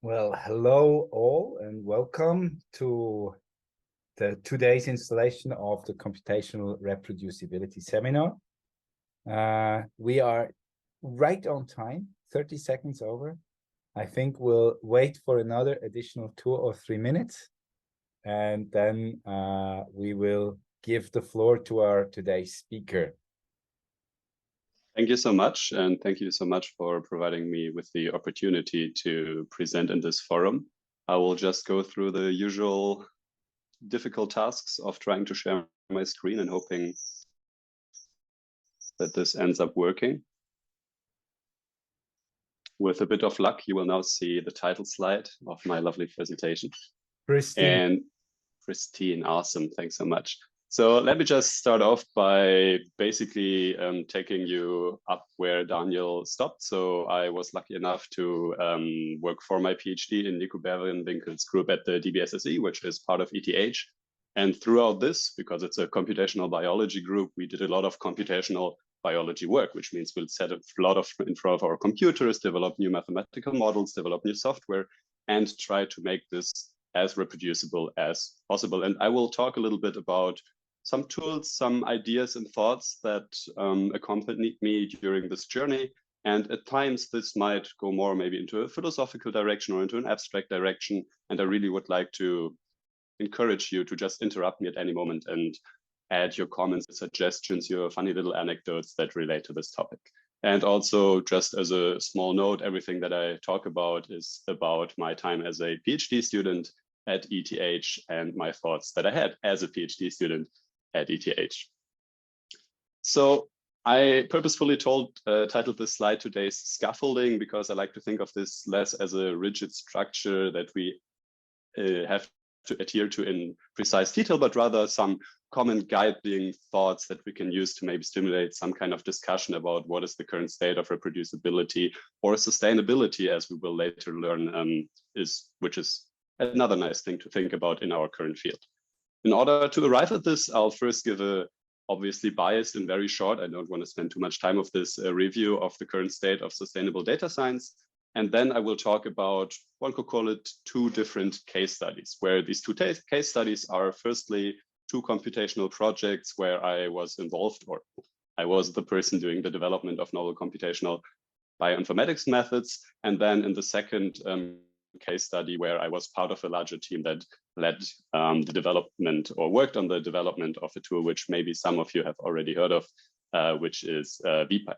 Well, hello all and welcome to today's installation of the Computational Reproducibility seminar. We are right on time, 30 seconds over. I think we'll wait for another additional 2 or 3 minutes, and then we will give the floor to our today's speaker. Thank you so much, and thank you so much for providing me with the opportunity to present in this forum. I will just go through the usual difficult tasks of trying to share my screen and hoping that this ends up working. With a bit of luck, you will now see the title slide of my lovely presentation. Pristine. And pristine, awesome, thanks so much. So let me just start off by basically taking you up where Daniel stopped. So I was lucky enough to work for my PhD in Nico Berian-Winkel's group at the DBSSE, which is part of ETH. And throughout this, because it's a computational biology group, we did a lot of computational biology work, which means we'll set a lot of in front of our computers, develop new mathematical models, develop new software, and try to make this as reproducible as possible. And I will talk a little bit about some tools, some ideas and thoughts that accompanied me during this journey. And at times this might go more maybe into a philosophical direction or into an abstract direction. And I really would like to encourage you to just interrupt me at any moment and add your comments, suggestions, your funny little anecdotes that relate to this topic. And also, just as a small note, everything that I talk about is about my time as a PhD student at ETH and my thoughts that I had as a PhD student at ETH. So I purposefully titled this slide today's scaffolding, because I like to think of this less as a rigid structure that we have to adhere to in precise detail, but rather some common guiding thoughts that we can use to maybe stimulate some kind of discussion about what is the current state of reproducibility or sustainability, as we will later learn, which is another nice thing to think about in our current field. In order to arrive at this, I'll first give a obviously biased and very short, I don't want to spend too much time of this, review of the current state of sustainable data science. And then I will talk about, one could call it, 2 different case studies, where these 2 case studies are firstly 2 computational projects where I was involved, or I was the person doing the development of novel computational bioinformatics methods. And then in the second case study where I was part of a larger team that led the development or worked on the development of a tool, which maybe some of you have already heard of, which is VPipe.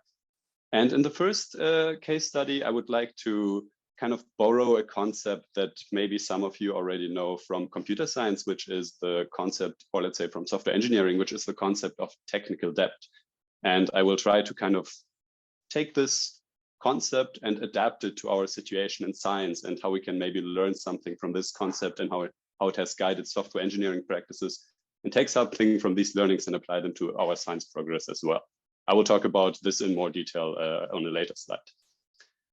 And in the first case study, I would like to kind of borrow a concept that maybe some of you already know from computer science, which is the concept, or let's say from software engineering, which is the concept of technical debt. And I will try to kind of take this concept and adapt it to our situation in science and how we can maybe learn something from this concept and how it has guided software engineering practices, and take something from these learnings and apply them to our science progress as well. I will talk about this in more detail on a later slide.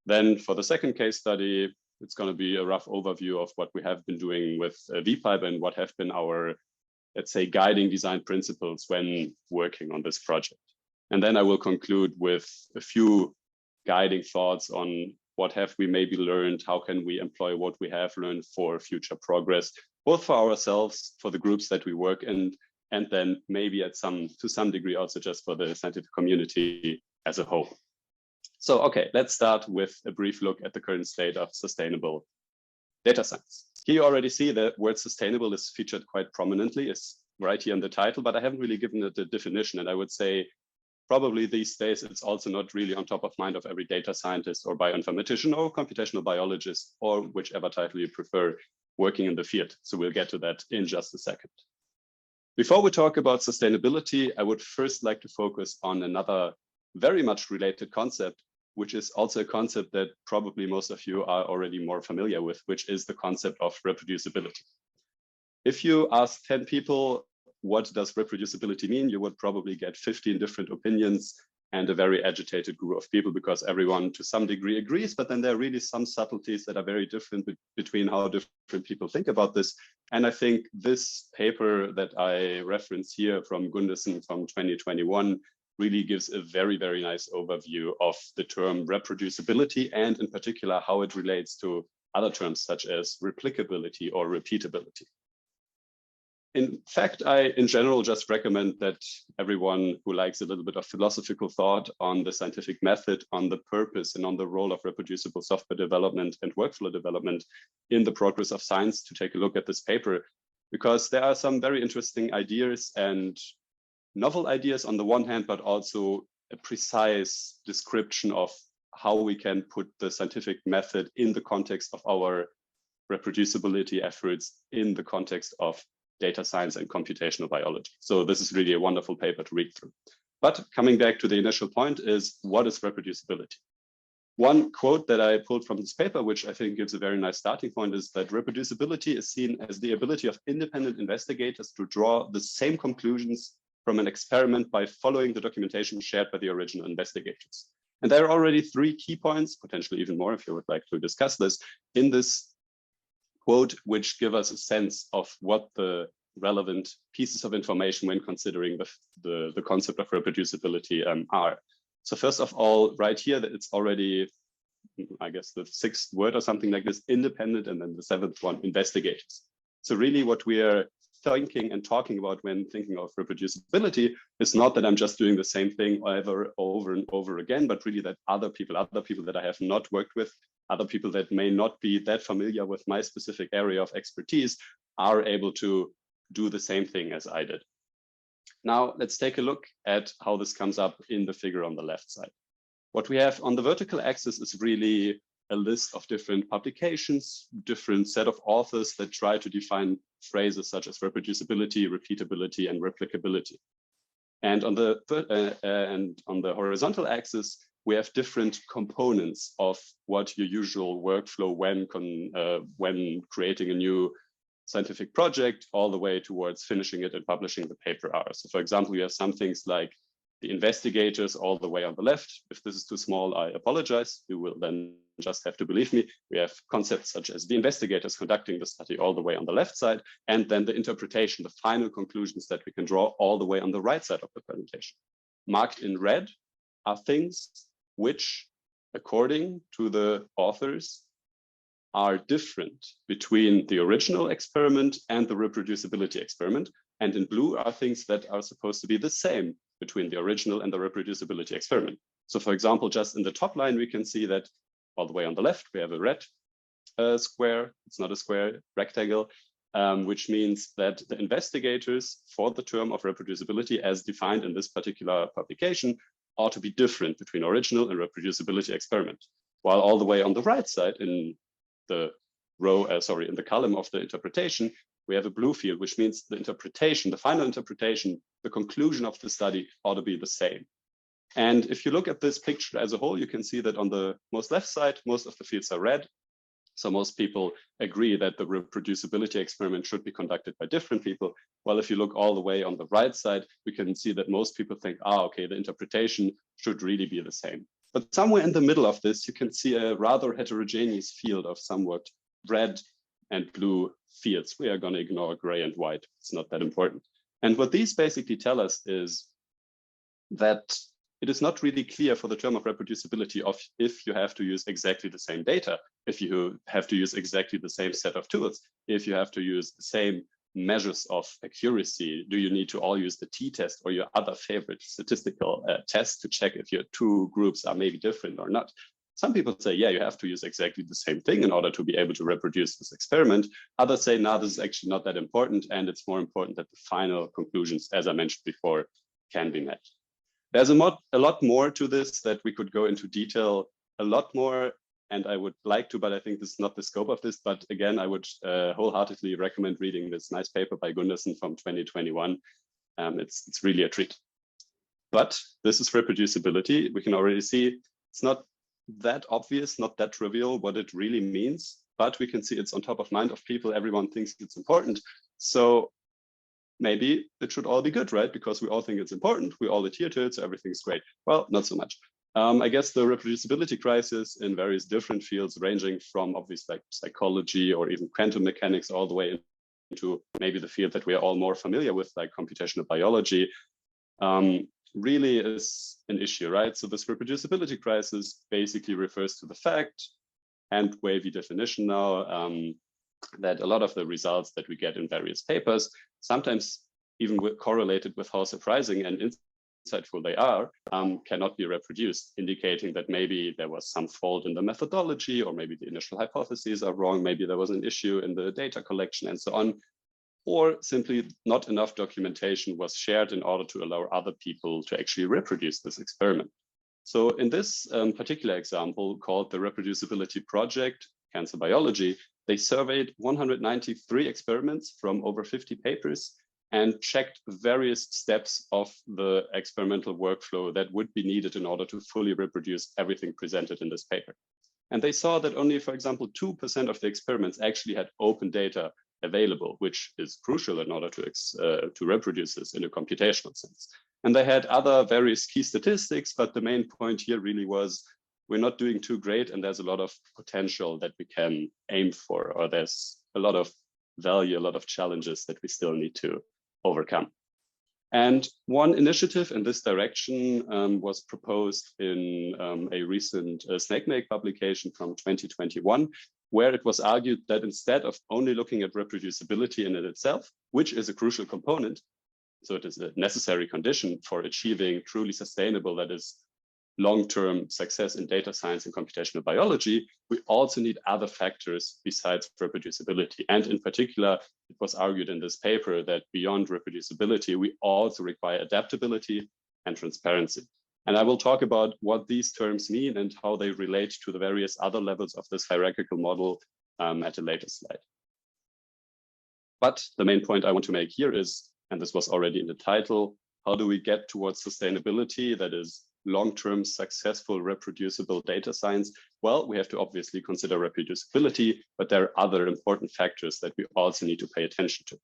Then for the second case study, it's going to be a rough overview of what we have been doing with VPipe and what have been our, let's say, guiding design principles when working on this project. And then I will conclude with a few guiding thoughts on what have we maybe learned, how can we employ what we have learned for future progress, both for ourselves, for the groups that we work in, and then maybe to some degree also just for the scientific community as a whole. So, okay, let's start with a brief look at the current state of sustainable data science. Here you already see the word sustainable is featured quite prominently. It's right here in the title, but I haven't really given it a definition. And I would say probably these days, it's also not really on top of mind of every data scientist or bioinformatician or computational biologist, or whichever title you prefer, working in the field. So we'll get to that in just a second. Before we talk about sustainability, I would first like to focus on another very much related concept, which is also a concept that probably most of you are already more familiar with, which is the concept of reproducibility. If you ask 10 people, what does reproducibility mean? You would probably get 15 different opinions and a very agitated group of people, because everyone to some degree agrees, but then there are really some subtleties that are very different between how different people think about this. And I think this paper that I reference here from Gundersen from 2021 really gives a very, very nice overview of the term reproducibility, and in particular, how it relates to other terms such as replicability or repeatability. In fact, I, in general, just recommend that everyone who likes a little bit of philosophical thought on the scientific method, on the purpose, and on the role of reproducible software development and workflow development in the progress of science to take a look at this paper, because there are some very interesting ideas and novel ideas on the one hand, but also a precise description of how we can put the scientific method in the context of our reproducibility efforts in the context of data science and computational biology. So this is really a wonderful paper to read through. But coming back to the initial point is, what is reproducibility? One quote that I pulled from this paper, which I think gives a very nice starting point, is that reproducibility is seen as the ability of independent investigators to draw the same conclusions from an experiment by following the documentation shared by the original investigators. And there are already 3 key points, potentially even more if you would like to discuss this, in this quote, which give us a sense of what the relevant pieces of information when considering the concept of reproducibility are. So first of all, right here, that it's already, I guess, the 6th word or something like this, independent, and then the 7th one, investigators. So really what we are thinking and talking about when thinking of reproducibility is not that I'm just doing the same thing over and over again, but really that other people that I have not worked with, other people that may not be that familiar with my specific area of expertise are able to do the same thing as I did. Now, let's take a look at how this comes up in the figure on the left side. What we have on the vertical axis is really a list of different publications, different set of authors that try to define phrases such as reproducibility, repeatability, and replicability. And on the horizontal axis, we have different components of what your usual workflow when creating a new scientific project, all the way towards finishing it and publishing the paper are. So for example, we have some things like the investigators all the way on the left. If this is too small, I apologize. You will then just have to believe me. We have concepts such as the investigators conducting the study all the way on the left side, and then the interpretation, the final conclusions that we can draw all the way on the right side of the presentation. Marked in red are things which, according to the authors, are different between the original experiment and the reproducibility experiment. And in blue are things that are supposed to be the same between the original and the reproducibility experiment. So for example, just in the top line, we can see that all the way on the left, we have a red square. It's not a square, rectangle, which means that the investigators for the term of reproducibility as defined in this particular publication ought to be different between original and reproducibility experiment. While all the way on the right side in the row, in the column of the interpretation, we have a blue field, which means the interpretation, the final interpretation, the conclusion of the study ought to be the same. And if you look at this picture as a whole, you can see that on the most left side, most of the fields are red. So most people agree that the reproducibility experiment should be conducted by different people. Well, if you look all the way on the right side, we can see that most people think, okay, the interpretation should really be the same. But somewhere in the middle of this, you can see a rather heterogeneous field of somewhat red and blue fields. We are going to ignore gray and white. It's not that important. And what these basically tell us is that it is not really clear for the term of reproducibility of if you have to use exactly the same data, if you have to use exactly the same set of tools, if you have to use the same measures of accuracy. Do you need to all use the t-test or your other favorite statistical test to check if your 2 groups are maybe different or not? Some people say, yeah, you have to use exactly the same thing in order to be able to reproduce this experiment. Others say, no, this is actually not that important, and it's more important that the final conclusions, as I mentioned before, can be met. There's a lot more to this that we could go into detail, a lot more, and I would like to, but I think this is not the scope of this. But again, I would wholeheartedly recommend reading this nice paper by Gundersen from 2021. It's really a treat. But this is reproducibility. We can already see it's not that obvious, not that trivial what it really means, but we can see it's on top of mind of people. Everyone thinks it's important. So maybe it should all be good, right? Because we all think it's important. We all adhere to it, so everything's great. Well, not so much. I guess the reproducibility crisis in various different fields, ranging from obviously like psychology or even quantum mechanics, all the way into maybe the field that we are all more familiar with, like computational biology, really is an issue, right? So this reproducibility crisis basically refers to the fact, and wavy definition now, that a lot of the results that we get in various papers, sometimes even correlated with how surprising and insightful they are, cannot be reproduced, indicating that maybe there was some fault in the methodology, or maybe the initial hypotheses are wrong, maybe there was an issue in the data collection and so on, or simply not enough documentation was shared in order to allow other people to actually reproduce this experiment. So in this particular example called the Reproducibility Project, Cancer Biology, they surveyed 193 experiments from over 50 papers and checked various steps of the experimental workflow that would be needed in order to fully reproduce everything presented in this paper. And they saw that only, for example, 2% of the experiments actually had open data available, which is crucial in order to reproduce this in a computational sense. And they had other various key statistics, but the main point here really was we're not doing too great, and there's a lot of potential that we can aim for, or there's a lot of value, a lot of challenges that we still need to overcome. And one initiative in this direction was proposed in a recent Snakemake publication from 2021, where it was argued that instead of only looking at reproducibility in it itself, which is a crucial component, so it is a necessary condition for achieving truly sustainable, that is, long-term success in data science and computational biology, we also need other factors besides reproducibility. And in particular, it was argued in this paper that beyond reproducibility, we also require adaptability and transparency. And I will talk about what these terms mean and how they relate to the various other levels of this hierarchical model at a later slide. But the main point I want to make here is, and this was already in the title, how do we get towards sustainability, that is, long-term successful reproducible data science? Well, we have to obviously consider reproducibility, but there are other important factors that we also need to pay attention to.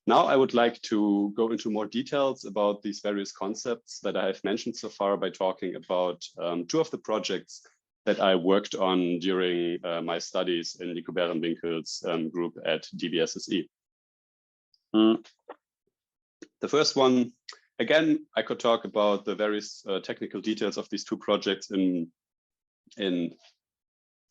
Now I would like to go into more details about these various concepts that I have mentioned so far by talking about two of the projects that I worked on during my studies in Nico Berenwinkel's group at DBSSE. The first one, again, I could talk about the various technical details of these two projects in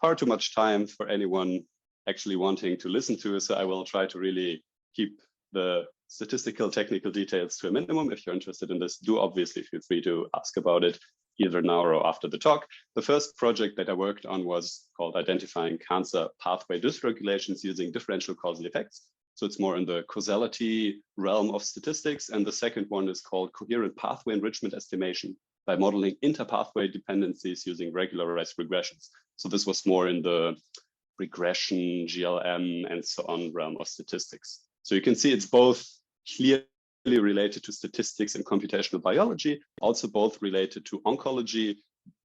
far too much time for anyone actually wanting to listen to, so I will try to really keep the statistical technical details to a minimum. If you're interested in this, do obviously feel free to ask about it either now or after the talk. The first project that I worked on was called Identifying Cancer Pathway Dysregulations Using Differential Causal Effects. So it's more in the causality realm of statistics. And the second one is called Coherent Pathway Enrichment Estimation by Modeling Interpathway Dependencies Using Regularized Regressions. So this was more in the regression, GLM, and so on realm of statistics. So you can see it's both clearly related to statistics and computational biology, also both related to oncology,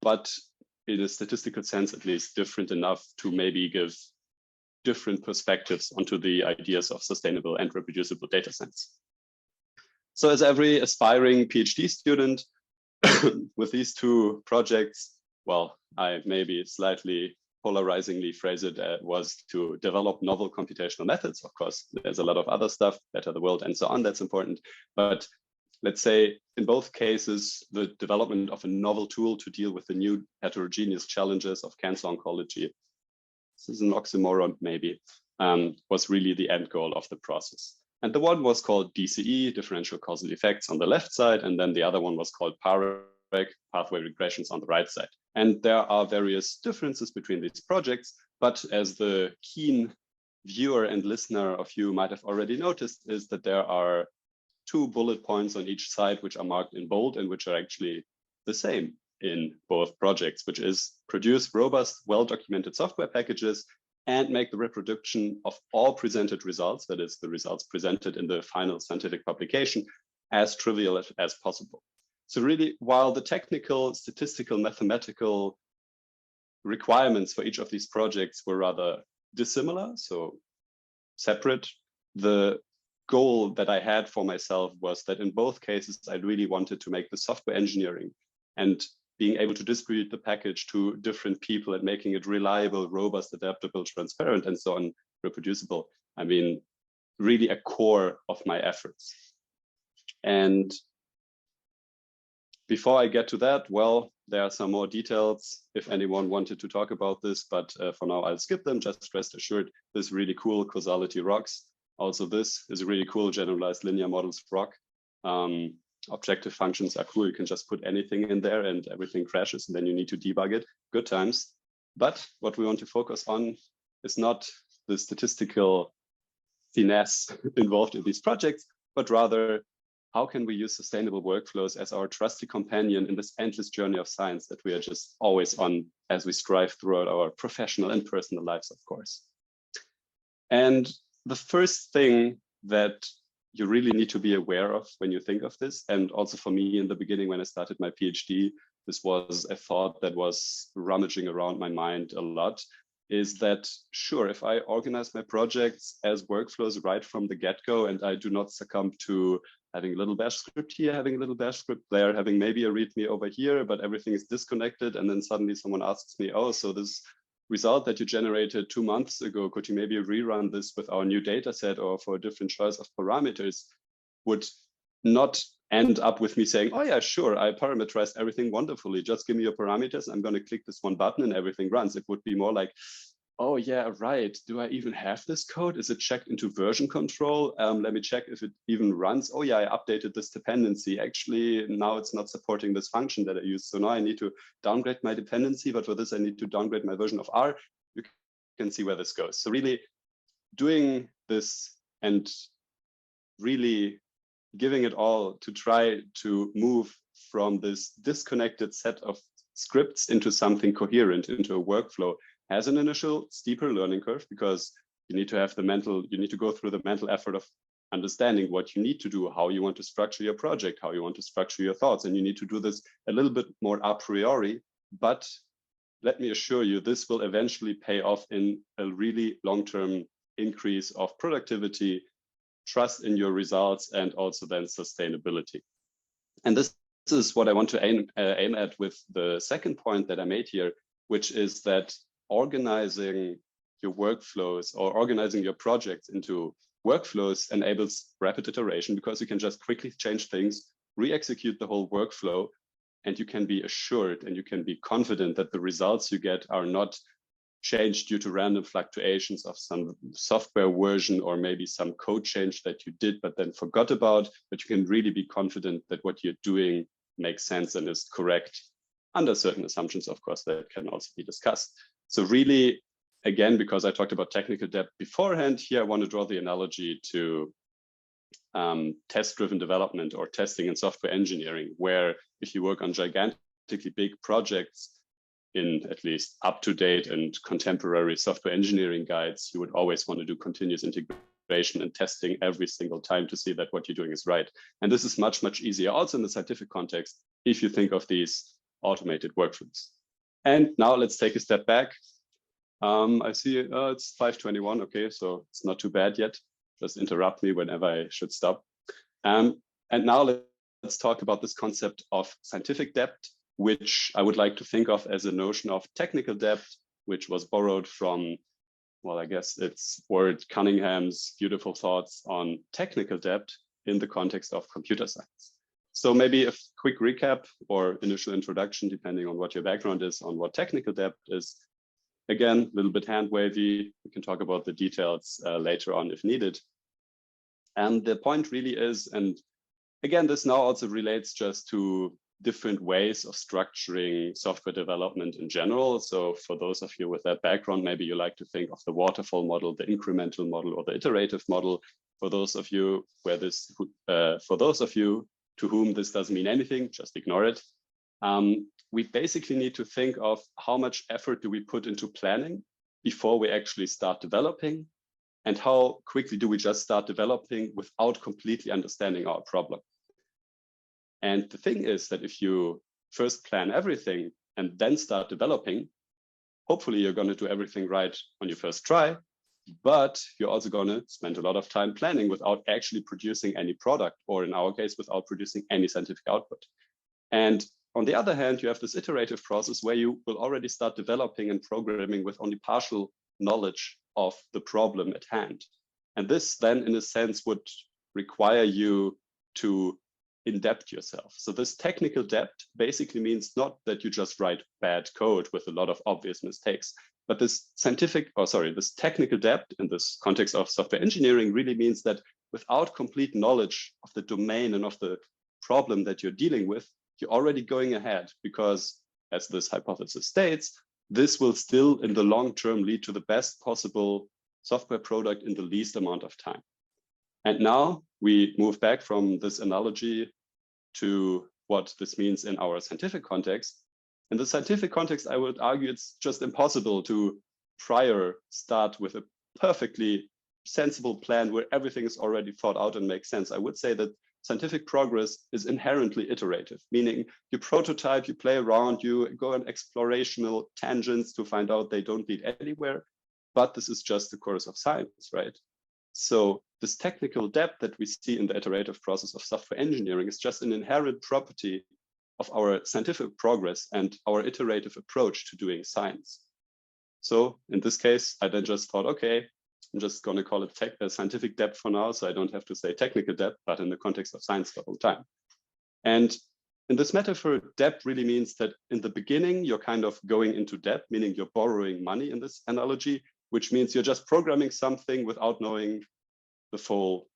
but in a statistical sense, at least different enough to maybe give different perspectives onto the ideas of sustainable and reproducible data science. So as every aspiring PhD student with these two projects, well, I maybe slightly polarizingly phrase it was to develop novel computational methods. Of course, there's a lot of other stuff, better the world and so on, that's important. But let's say in both cases, the development of a novel tool to deal with the new heterogeneous challenges of cancer oncology, this is an oxymoron maybe, was really the end goal of the process. And the one was called DCE, differential causal effects, on the left side, and then the other one was called PAREC, pathway regressions, on the right side. And there are various differences between these projects, but as the keen viewer and listener of you might have already noticed, is that there are two bullet points on each side which are marked in bold and which are actually the same in both projects, which is produce robust, well-documented software packages and make the reproduction of all presented results, that is the results presented in the final scientific publication, as trivial as possible. So really, while the technical, statistical, mathematical requirements for each of these projects were rather dissimilar, so separate, the goal that I had for myself was that in both cases, I really wanted to make the software engineering and being able to distribute the package to different people and making it reliable, robust, adaptable, transparent, and so on, reproducible. I mean, really a core of my efforts. And before I get to that, well, there are some more details if anyone wanted to talk about this, but for now I'll skip them. Just rest assured, this really cool causality rocks. Also, this is a really cool generalized linear models rock. Objective functions are cool. You can just put anything in there and everything crashes, and then you need to debug it. Good times. But what we want to focus on is not the statistical finesse involved in these projects, but rather how can we use sustainable workflows as our trusty companion in this endless journey of science that we are just always on as we strive throughout our professional and personal lives, of course. And the first thing that you really need to be aware of when you think of this, and also for me in the beginning when I started my PhD, this was a thought that was rummaging around my mind a lot, is that sure, if I organize my projects as workflows right from the get-go and I do not succumb to having a little bash script here, having a little bash script there, having maybe a README over here, but everything is disconnected, and then suddenly someone asks me, oh, so this result that you generated 2 months ago, could you maybe rerun this with our new data set or for a different choice of parameters, would not end up with me saying, oh yeah, sure, I parameterized everything wonderfully. Just give me your parameters. I'm going to click this one button and everything runs. It would be more like, oh yeah, right. Do I even have this code? Is it checked into version control? Let me check if it even runs. Oh yeah, I updated this dependency. Actually, now it's not supporting this function that I used. So now I need to downgrade my dependency, but for this, I need to downgrade my version of R. You can see where this goes. So really doing this and really giving it all to try to move from this disconnected set of scripts into something coherent, into a workflow, has an initial steeper learning curve because you need to have the mental, you need to go through the mental effort of understanding what you need to do, how you want to structure your project, how you want to structure your thoughts. And you need to do this a little bit more a priori, but let me assure you, this will eventually pay off in a really long-term increase of productivity, trust in your results, and also then sustainability. And this is what I want to aim at with the second point that I made here, which is that organizing your workflows or organizing your projects into workflows enables rapid iteration because you can just quickly change things, re-execute the whole workflow, and you can be assured and you can be confident that the results you get are not changed due to random fluctuations of some software version or maybe some code change that you did but then forgot about, but you can really be confident that what you're doing makes sense and is correct under certain assumptions, of course, that can also be discussed. So really, again, because I talked about technical debt beforehand, here I want to draw the analogy to test-driven development or testing in software engineering, where if you work on gigantically big projects in at least up-to-date and contemporary software engineering guides, you would always want to do continuous integration and testing every single time to see that what you're doing is right. And this is much, much easier also in the scientific context if you think of these automated workflows. And now let's take a step back. I see it's 5:21. Okay, so it's not too bad yet. Just interrupt me whenever I should stop. And now let's talk about this concept of scientific debt, which I would like to think of as a notion of technical debt, which was borrowed from, well, I guess it's Ward Cunningham's beautiful thoughts on technical debt in the context of computer science. So maybe a quick recap or initial introduction, depending on what your background is, on what technical debt is. Again, a little bit hand wavy. We can talk about the details later on if needed. And the point really is, and again, this now also relates just to different ways of structuring software development in general. So for those of you with that background, maybe you like to think of the waterfall model, the incremental model, or the iterative model. For those of you where this, for those of you to whom this doesn't mean anything, just ignore it. We basically need to think of how much effort do we put into planning before we actually start developing, and how quickly do we just start developing without completely understanding our problem. And the thing is that if you first plan everything and then start developing, hopefully you're going to do everything right on your first try, but you're also going to spend a lot of time planning without actually producing any product, or in our case, without producing any scientific output. And on the other hand, you have this iterative process where you will already start developing and programming with only partial knowledge of the problem at hand. And this then, in a sense, would require you to in-depth yourself. So this technical depth basically means not that you just write bad code with a lot of obvious mistakes, but this this technical depth in this context of software engineering really means that without complete knowledge of the domain and of the problem that you're dealing with, you're already going ahead because, as this hypothesis states, this will still in the long term lead to the best possible software product in the least amount of time. And now we move back from this analogy to what this means in our scientific context. In the scientific context, I would argue it's just impossible to prior start with a perfectly sensible plan where everything is already thought out and makes sense. I would say that scientific progress is inherently iterative, meaning you prototype, you play around, you go on explorational tangents to find out they don't lead anywhere, but this is just the course of science, right? So this technical depth that we see in the iterative process of software engineering is just an inherent property of our scientific progress and our iterative approach to doing science. So in this case, I then just thought, okay, I'm just going to call it scientific depth for now, so I don't have to say technical depth, but in the context of science the whole time. And in this metaphor, depth really means that in the beginning, you're kind of going into debt, meaning you're borrowing money in this analogy, which means you're just programming something without knowing the full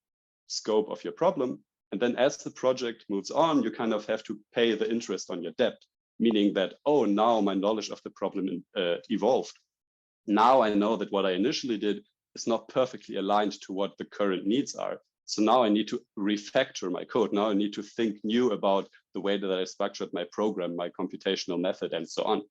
scope of your problem. And then as the project moves on, you kind of have to pay the interest on your debt, meaning that, oh, now my knowledge of the problem evolved. Now I know that what I initially did is not perfectly aligned to what the current needs are. So now I need to refactor my code. Now I need to think new about the way that I structured my program, my computational method, and so on.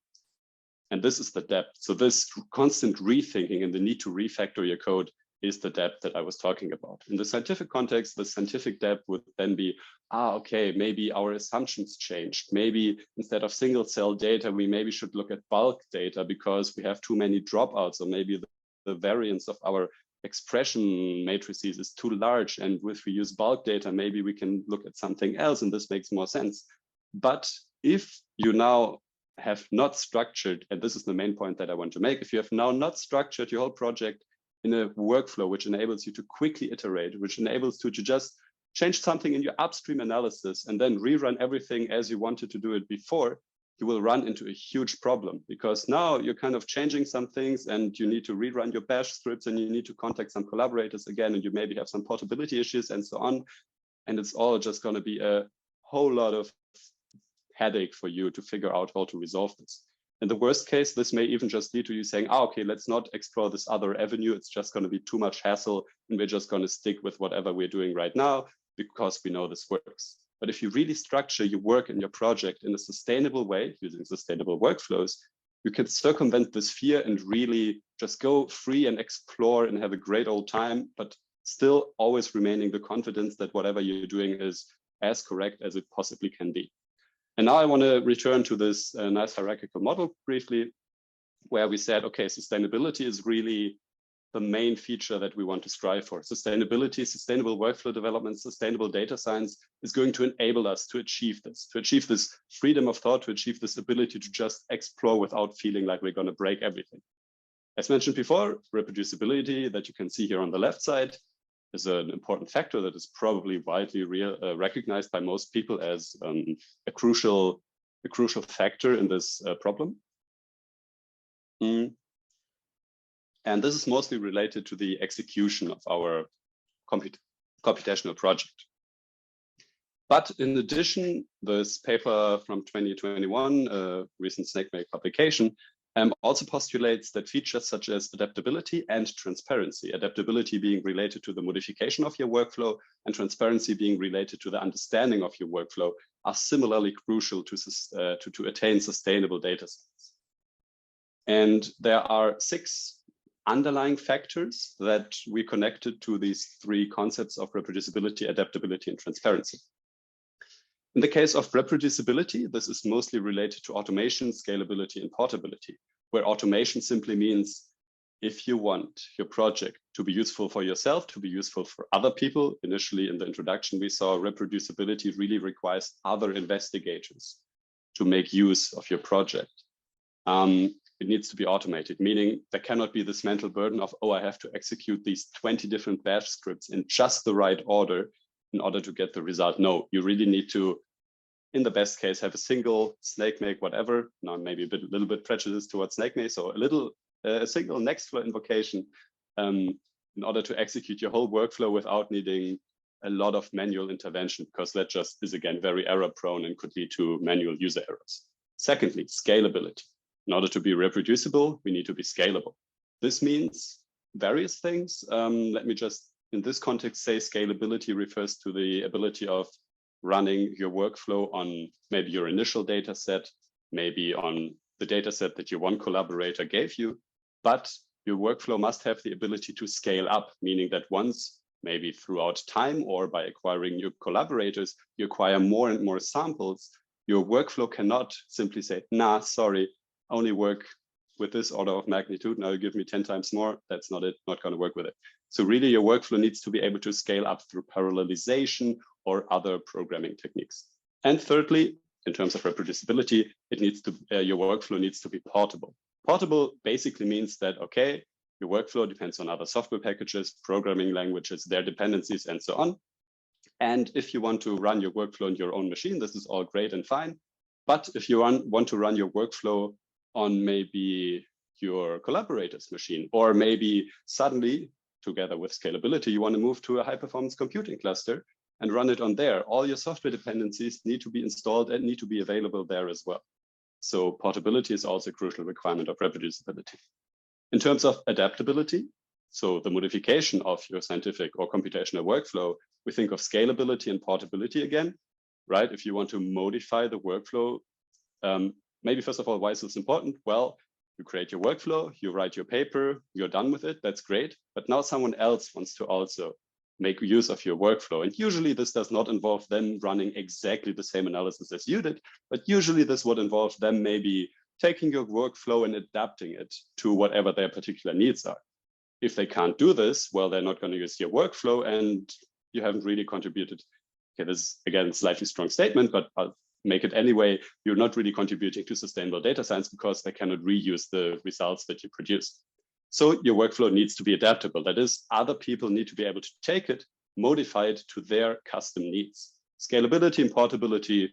And this is the depth. So this constant rethinking and the need to refactor your code is the depth that I was talking about. In the scientific context, the scientific depth would then be, okay, maybe our assumptions changed. Maybe instead of single cell data, we maybe should look at bulk data because we have too many dropouts, or maybe the variance of our expression matrices is too large. And if we use bulk data, maybe we can look at something else and this makes more sense. But if you now have not structured, and this is the main point that I want to make, if you have now not structured your whole project in a workflow which enables you to quickly iterate, which enables you to just change something in your upstream analysis and then rerun everything as you wanted to do it before, you will run into a huge problem, because now you're kind of changing some things and you need to rerun your bash scripts and you need to contact some collaborators again, and you maybe have some portability issues and so on. And it's all just going to be a whole lot of headache for you to figure out how to resolve this. In the worst case, this may even just lead to you saying, okay, let's not explore this other avenue. It's just going to be too much hassle, and we're just going to stick with whatever we're doing right now because we know this works. But if you really structure your work and your project in a sustainable way, using sustainable workflows, you can circumvent this fear and really just go free and explore and have a great old time, but still always remaining the confidence that whatever you're doing is as correct as it possibly can be. And now I want to return to this nice hierarchical model briefly, where we said, okay, sustainability is really the main feature that we want to strive for. Sustainability, sustainable workflow development, sustainable data science is going to enable us to achieve this freedom of thought, to achieve this ability to just explore without feeling like we're going to break everything. As mentioned before, reproducibility that you can see here on the left side is an important factor that is probably widely recognized by most people as a crucial factor in this problem. And this is mostly related to the execution of our computational project. But in addition, this paper from 2021, a recent Snakemake publication, also postulates that features such as adaptability and transparency, adaptability being related to the modification of your workflow and transparency being related to the understanding of your workflow, are similarly crucial to attain sustainable data sets. And there are 6 underlying factors that we connected to these 3 concepts of reproducibility, adaptability, and transparency. In the case of reproducibility, this is mostly related to automation, scalability, and portability, where automation simply means if you want your project to be useful for yourself, to be useful for other people. Initially in the introduction, we saw reproducibility really requires other investigators to make use of your project. It needs to be automated, meaning there cannot be this mental burden of, oh, I have to execute these 20 different bash scripts in just the right order in order to get the result. No, you really need to, in the best case, have a single Snakemake, whatever. Now maybe a little bit prejudiced towards Snakemake, so a single Nextflow invocation in order to execute your whole workflow without needing a lot of manual intervention, because that just is, again, very error prone and could lead to manual user errors. Secondly, scalability. In order to be reproducible, we need to be scalable. This means various things. Let me just, in this context, say scalability refers to the ability of running your workflow on maybe your initial data set, maybe on the data set that your one collaborator gave you, but your workflow must have the ability to scale up, meaning that once, maybe throughout time or by acquiring new collaborators, you acquire more and more samples, your workflow cannot simply say, nah, sorry, only work with this order of magnitude. Now you give me 10 times more. That's not it, not going to work with it. So really your workflow needs to be able to scale up through parallelization or other programming techniques. And thirdly, in terms of reproducibility, it needs to, your workflow needs to be portable. Portable basically means that, okay, your workflow depends on other software packages, programming languages, their dependencies, and so on. And if you want to run your workflow on your own machine, this is all great and fine. But if you want to run your workflow on maybe your collaborator's machine, or maybe suddenly, together with scalability, you want to move to a high-performance computing cluster and run it on there, all your software dependencies need to be installed and need to be available there as well. So portability is also a crucial requirement of reproducibility. In terms of adaptability, so the modification of your scientific or computational workflow, we think of scalability and portability again, right? If you want to modify the workflow, maybe first of all, why is this important? Well, you create your workflow, you write your paper, you're done with it, that's great. But now someone else wants to also make use of your workflow. And usually this does not involve them running exactly the same analysis as you did, but usually this would involve them maybe taking your workflow and adapting it to whatever their particular needs are. If they can't do this, well, they're not going to use your workflow and you haven't really contributed. Okay, this is, again, a slightly strong statement, but I'll make it anyway. You're not really contributing to sustainable data science because they cannot reuse the results that you produce. So your workflow needs to be adaptable. That is, other people need to be able to take it, modify it to their custom needs. Scalability and portability,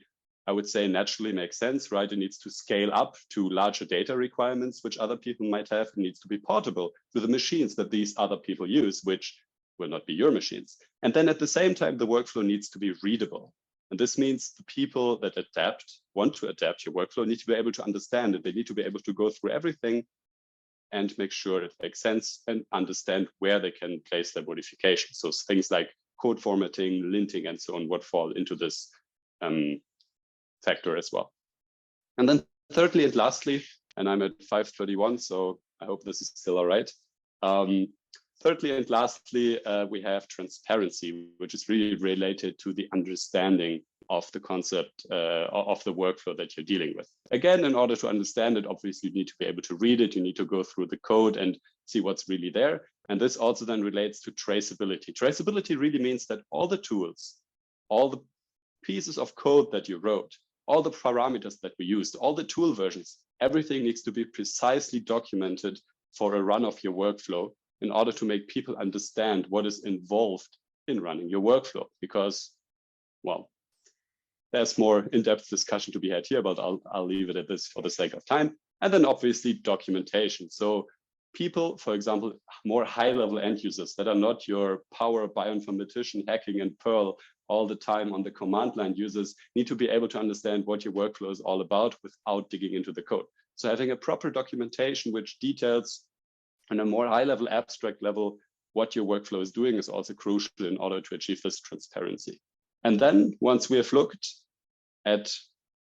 I would say, naturally makes sense, right? It needs to scale up to larger data requirements, which other people might have. It needs to be portable to the machines that these other people use, which will not be your machines. And then at the same time, the workflow needs to be readable. And this means the people that want to adapt your workflow need to be able to understand it. They need to be able to go through everything and make sure it makes sense and understand where they can place their modifications. So things like code formatting, linting, and so on would fall into this factor as well. And then thirdly and lastly, and I'm at 5:31, so I hope this is still all right. Thirdly and lastly, we have transparency, which is really related to the understanding of the concept of the workflow that you're dealing with. Again, in order to understand it, obviously you need to be able to read it. You need to go through the code and see what's really there. And this also then relates to traceability. Traceability really means that all the tools, all the pieces of code that you wrote, all the parameters that we used, all the tool versions, everything needs to be precisely documented for a run of your workflow in order to make people understand what is involved in running your workflow. Because, well, there's more in-depth discussion to be had here, but I'll leave it at this for the sake of time. And then obviously documentation. So people, for example, more high-level end users that are not your power bioinformatician hacking in Perl all the time on the command line users need to be able to understand what your workflow is all about without digging into the code. So having a proper documentation which details on a more high-level abstract level what your workflow is doing is also crucial in order to achieve this transparency. And then once we have looked at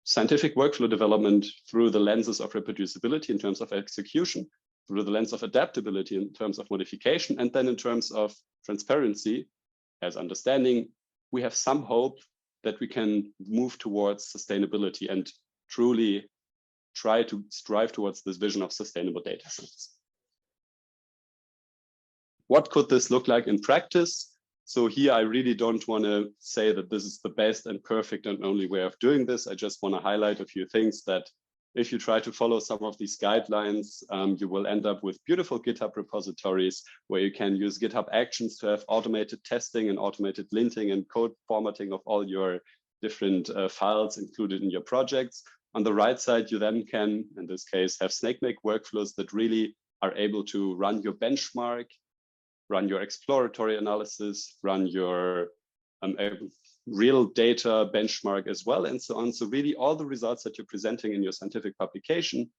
scientific workflow development through the lenses of reproducibility in terms of execution, through the lens of adaptability in terms of modification, and then in terms of transparency as understanding, we have some hope that we can move towards sustainability and truly try to strive towards this vision of sustainable data science. What could this look like in practice? So here, I really don't want to say that this is the best and perfect and only way of doing this. I just want to highlight a few things that if you try to follow some of these guidelines, you will end up with beautiful GitHub repositories where you can use GitHub Actions to have automated testing and automated linting and code formatting of all your different files included in your projects. On the right side, you then can, in this case, have Snakemake workflows that really are able to run your benchmark, run your exploratory analysis, run your real data benchmark as well, and so on. So really all the results that you're presenting in your scientific publication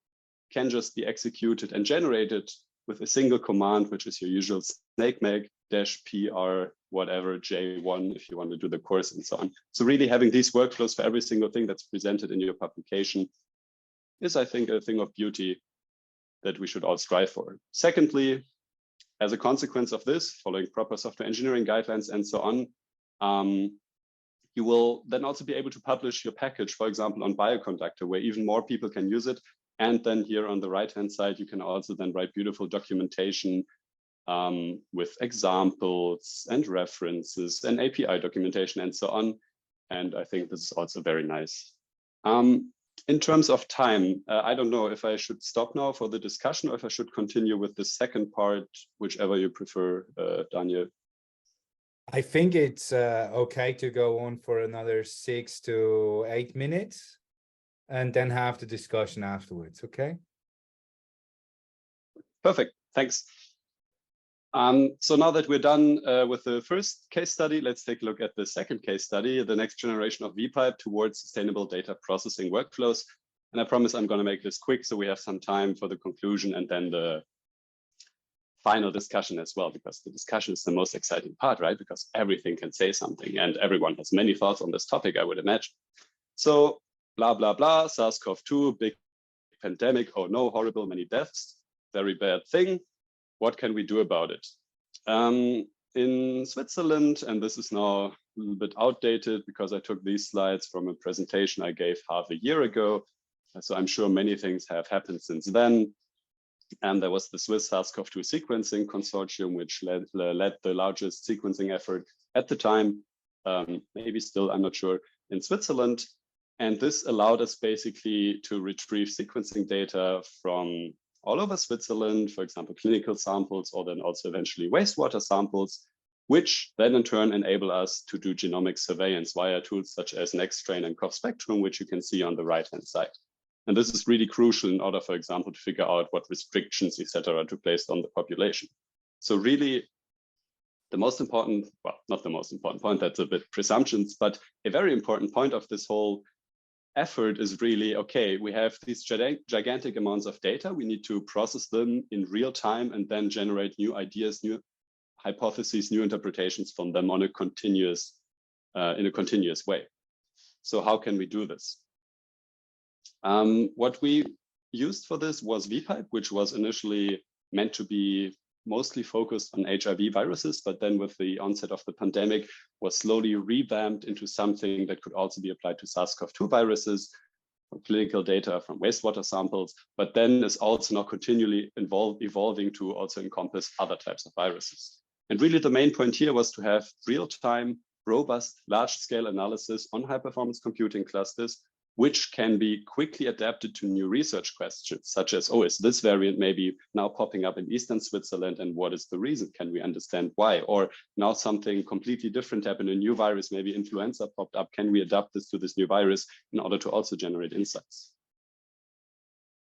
can just be executed and generated with a single command, which is your usual Snakemake -pr whatever J1 if you want to do the course and so on. So really having these workflows for every single thing that's presented in your publication is, I think, a thing of beauty that we should all strive for. Secondly, as a consequence of this, following proper software engineering guidelines and so on, you will then also be able to publish your package, for example, on Bioconductor, where even more people can use it. And then here on the right-hand side, you can also then write beautiful documentation with examples and references and API documentation and so on. And I think this is also very nice. In terms of time, I don't know if I should stop now for the discussion or if I should continue with the second part, whichever you prefer, Daniel. I think it's okay to go on for another 6 to 8 minutes and then have the discussion afterwards, okay? Perfect, thanks. So now that we're done with the first case study, let's take a look at the second case study, the next generation of VPipe towards sustainable data processing workflows. And I promise I'm going to make this quick so we have some time for the conclusion and then the final discussion as well, because the discussion is the most exciting part, right? Because everything can say something and everyone has many thoughts on this topic, I would imagine. So blah, blah, blah, SARS-CoV-2, big pandemic, oh no, horrible, many deaths, very bad thing. What can we do about it? In Switzerland, and this is now a little bit outdated because I took these slides from a presentation I gave half a year ago. So I'm sure many things have happened since then. And there was the Swiss SARS-CoV-2 sequencing consortium, which led the largest sequencing effort at the time, maybe still, I'm not sure, in Switzerland. And this allowed us basically to retrieve sequencing data from all over Switzerland, for example, clinical samples, or then also eventually wastewater samples, which then in turn enable us to do genomic surveillance via tools such as NextStrain and CoV Spectrum, which you can see on the right-hand side. And this is really crucial in order, for example, to figure out what restrictions, etc., to place on the population. So really, the most important, well, not the most important point, that's a bit presumptions, but a very important point of this whole effort is really, okay, we have these gigantic amounts of data. We need to process them in real time and then generate new ideas, new hypotheses, new interpretations from them on a continuous, in a continuous way. So how can we do this? What we used for this was VPipe, which was initially meant to be mostly focused on HIV viruses, but then with the onset of the pandemic was slowly revamped into something that could also be applied to SARS-CoV-2 viruses, from clinical data, from wastewater samples, but then is also now continually evolving to also encompass other types of viruses. And really the main point here was to have real-time, robust, large-scale analysis on high-performance computing clusters, which can be quickly adapted to new research questions, such as, oh, is this variant maybe now popping up in Eastern Switzerland, and what is the reason? Can we understand why? Or now something completely different happened, a new virus, maybe influenza popped up. Can we adapt this to this new virus in order to also generate insights?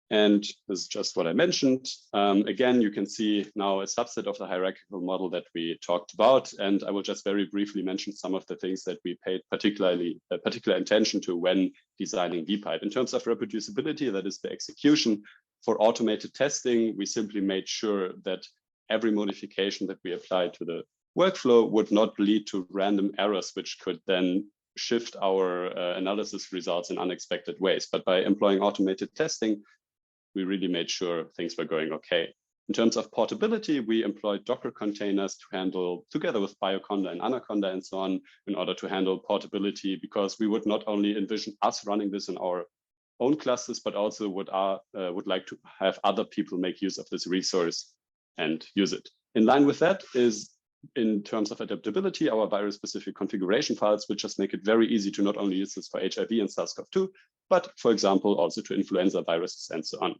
And this is just what I mentioned. Again, you can see now a subset of the hierarchical model that we talked about. And I will just very briefly mention some of the things that we paid particular attention to when designing VPipe. In terms of reproducibility, that is the execution. For automated testing, we simply made sure that every modification that we applied to the workflow would not lead to random errors, which could then shift our analysis results in unexpected ways. But by employing automated testing, we really made sure things were going okay. In terms of portability, we employed Docker containers to handle, together with Bioconda and Anaconda and so on, in order to handle portability, because we would not only envision us running this in our own clusters, but also would like to have other people make use of this resource and use it. In line with that is, in terms of adaptability, our virus-specific configuration files, which just make it very easy to not only use this for HIV and SARS-CoV-2, but for example, also to influenza viruses and so on.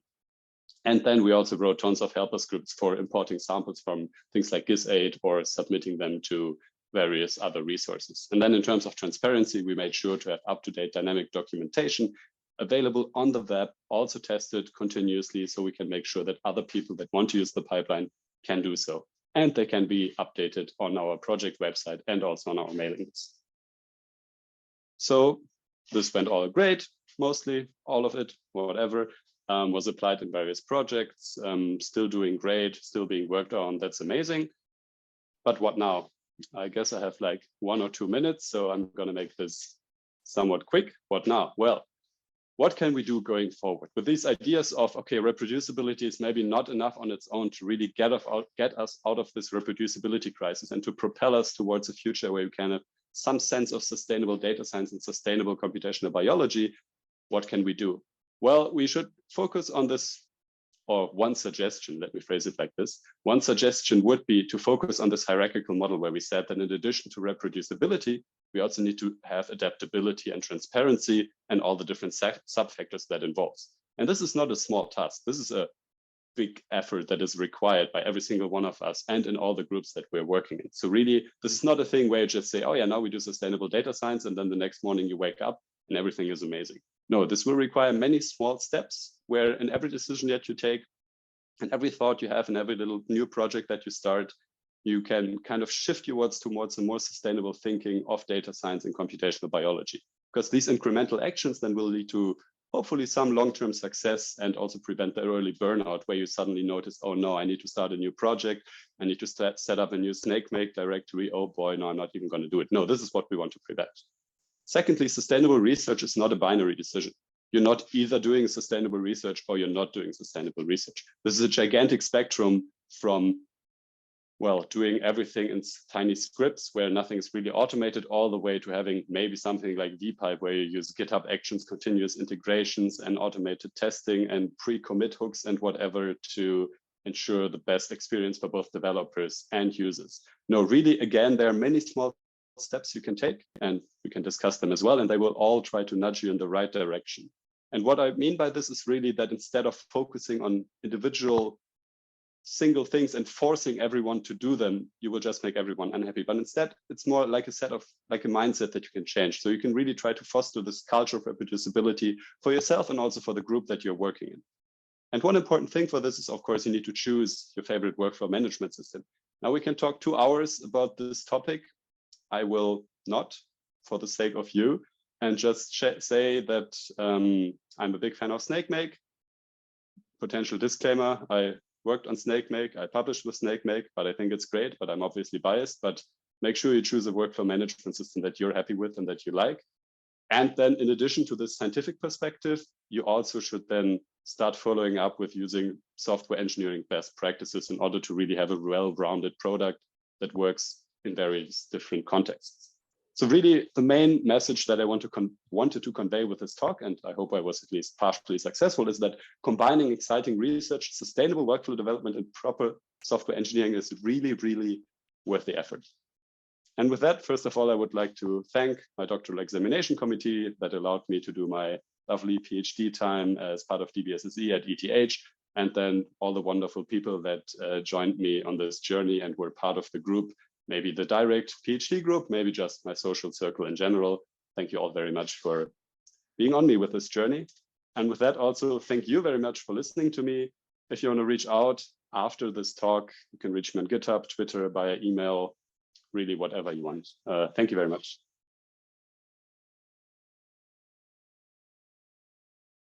And then we also wrote tons of helper scripts for importing samples from things like GIS8 or submitting them to various other resources. And then in terms of transparency, we made sure to have up-to-date dynamic documentation available on the web, also tested continuously, so we can make sure that other people that want to use the pipeline can do so. And they can be updated on our project website and also on our mailing list. So this went all great, mostly all of it, whatever, was applied in various projects, still doing great, still being worked on. That's amazing. But what now? I guess I have like 1 or 2 minutes, so I'm going to make this somewhat quick. What now? Well, what can we do going forward with these ideas of, okay, reproducibility is maybe not enough on its own to really get us out of this reproducibility crisis and to propel us towards a future where we can have some sense of sustainable data science and sustainable computational biology. What can we do? Well, we should focus on this, or one suggestion, let me phrase it like this. One suggestion would be to focus on this hierarchical model where we said that in addition to reproducibility, we also need to have adaptability and transparency and all the different sub-factors that involves. And this is not a small task. This is a big effort that is required by every single one of us and in all the groups that we're working in. So really, this is not a thing where you just say, oh yeah, now we do sustainable data science, and then the next morning you wake up and everything is amazing. No, this will require many small steps where in every decision that you take and every thought you have and every little new project that you start, you can kind of shift towards a more sustainable thinking of data science and computational biology. Because these incremental actions then will lead to hopefully some long-term success and also prevent the early burnout where you suddenly notice, oh no, I need to start a new project. I need to set up a new Snakemake directory. Oh boy, no, I'm not even going to do it. No, this is what we want to prevent. Secondly, sustainable research is not a binary decision. You're not either doing sustainable research or you're not doing sustainable research. This is a gigantic spectrum from, well, doing everything in tiny scripts where nothing is really automated, all the way to having maybe something like vpipe where you use GitHub Actions, continuous integrations and automated testing and pre-commit hooks and whatever to ensure the best experience for both developers and users. No, really, again, there are many small steps you can take and we can discuss them as well, and they will all try to nudge you in the right direction. And what I mean by this is really that instead of focusing on individual single things and forcing everyone to do them, you will just make everyone unhappy. But instead, it's more like a mindset that you can change. So you can really try to foster this culture of reproducibility for yourself and also for the group that you're working in. And one important thing for this is, of course, you need to choose your favorite workflow management system. Now we can talk 2 hours about this topic. I will not, for the sake of you, and just say that I'm a big fan of Snakemake. Potential disclaimer, I worked on Snakemake, I published with Snakemake, but I think it's great, but I'm obviously biased. But make sure you choose a workflow management system that you're happy with and that you like. And then in addition to this scientific perspective, you also should then start following up with using software engineering best practices in order to really have a well-rounded product that works in various different contexts. So really the main message that I wanted to convey with this talk, and I hope I was at least partially successful, is that combining exciting research, sustainable workflow development, and proper software engineering is really, really worth the effort. And with that, first of all, I would like to thank my doctoral examination committee that allowed me to do my lovely PhD time as part of DBSSE at ETH, and then all the wonderful people that joined me on this journey and were part of the group, maybe the direct PhD group, maybe just my social circle in general. Thank you all very much for being on me with this journey. And with that, also, thank you very much for listening to me. If you want to reach out after this talk, you can reach me on GitHub, Twitter, via email, really whatever you want. Thank you very much.